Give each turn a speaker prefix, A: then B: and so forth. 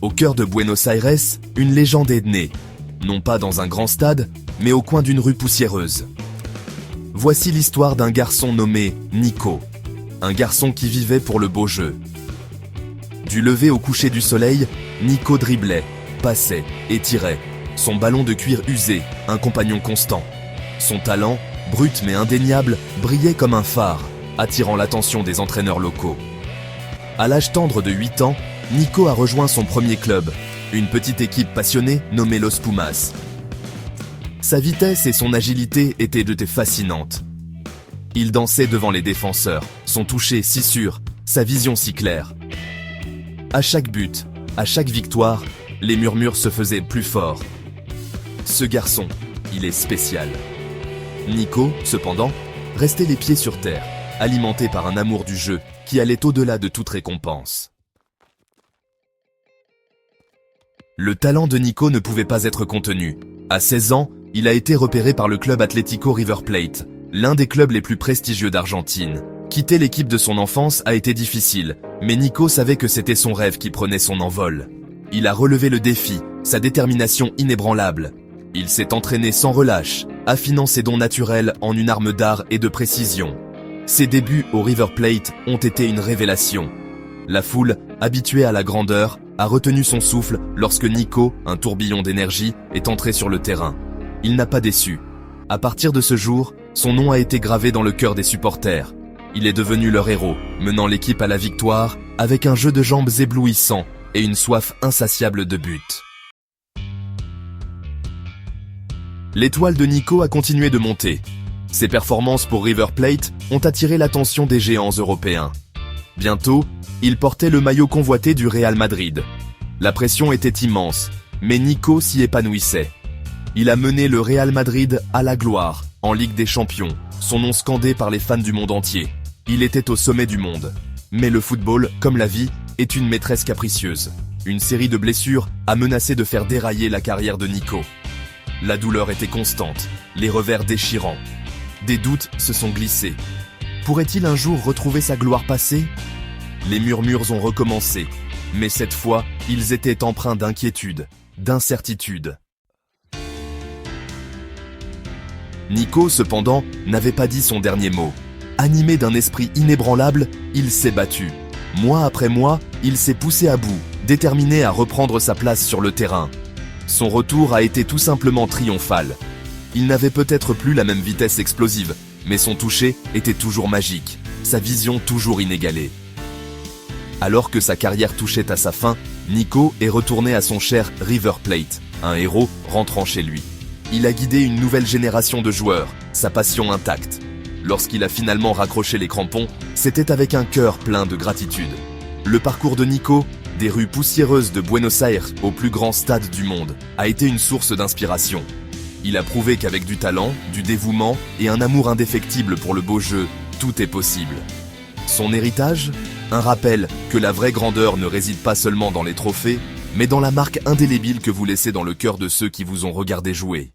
A: Au cœur de Buenos Aires, une légende est née. Non pas dans un grand stade, mais au coin d'une rue poussiéreuse. Voici l'histoire d'un garçon nommé Nico. Un garçon qui vivait pour le beau jeu. Du lever au coucher du soleil, Nico driblait, passait et tirait. Son ballon de cuir usé, un compagnon constant. Son talent, brut mais indéniable, brillait comme un phare, attirant l'attention des entraîneurs locaux. À l'âge tendre de 8 ans, Nico a rejoint son premier club, une petite équipe passionnée nommée Los Pumas. Sa vitesse et son agilité étaient fascinantes. Il dansait devant les défenseurs, son toucher si sûr, sa vision si claire. À chaque but, à chaque victoire, les murmures se faisaient plus forts. Ce garçon, il est spécial. Nico, cependant, restait les pieds sur terre, alimenté par un amour du jeu qui allait au-delà de toute récompense. Le talent de Nico ne pouvait pas être contenu. À 16 ans, il a été repéré par le club Atlético River Plate, l'un des clubs les plus prestigieux d'Argentine. Quitter l'équipe de son enfance a été difficile, mais Nico savait que c'était son rêve qui prenait son envol. Il a relevé le défi, sa détermination inébranlable. Il s'est entraîné sans relâche, affinant ses dons naturels en une arme d'art et de précision. Ses débuts au River Plate ont été une révélation. La foule, habituée à la grandeur, a retenu son souffle lorsque Nico, un tourbillon d'énergie, est entré sur le terrain. Il n'a pas déçu. À partir de ce jour, son nom a été gravé dans le cœur des supporters. Il est devenu leur héros, menant l'équipe à la victoire avec un jeu de jambes éblouissant et une soif insatiable de but. L'étoile de Nico a continué de monter. Ses performances pour River Plate ont attiré l'attention des géants européens. Bientôt, il portait le maillot convoité du Real Madrid. La pression était immense, mais Nico s'y épanouissait. Il a mené le Real Madrid à la gloire, en Ligue des Champions, son nom scandé par les fans du monde entier. Il était au sommet du monde. Mais le football, comme la vie, est une maîtresse capricieuse. Une série de blessures a menacé de faire dérailler la carrière de Nico. La douleur était constante, les revers déchirants. Des doutes se sont glissés. Pourrait-il un jour retrouver sa gloire passée ? Les murmures ont recommencé, mais cette fois, ils étaient empreints d'inquiétude, d'incertitude. Nico, cependant, n'avait pas dit son dernier mot. Animé d'un esprit inébranlable, il s'est battu. Mois après mois, il s'est poussé à bout, déterminé à reprendre sa place sur le terrain. Son retour a été tout simplement triomphal. Il n'avait peut-être plus la même vitesse explosive, mais son toucher était toujours magique, sa vision toujours inégalée. Alors que sa carrière touchait à sa fin, Nico est retourné à son cher River Plate, un héros rentrant chez lui. Il a guidé une nouvelle génération de joueurs, sa passion intacte. Lorsqu'il a finalement raccroché les crampons, c'était avec un cœur plein de gratitude. Le parcours de Nico, des rues poussiéreuses de Buenos Aires au plus grand stade du monde, a été une source d'inspiration. Il a prouvé qu'avec du talent, du dévouement et un amour indéfectible pour le beau jeu, tout est possible. Son héritage ? Un rappel que la vraie grandeur ne réside pas seulement dans les trophées, mais dans la marque indélébile que vous laissez dans le cœur de ceux qui vous ont regardé jouer.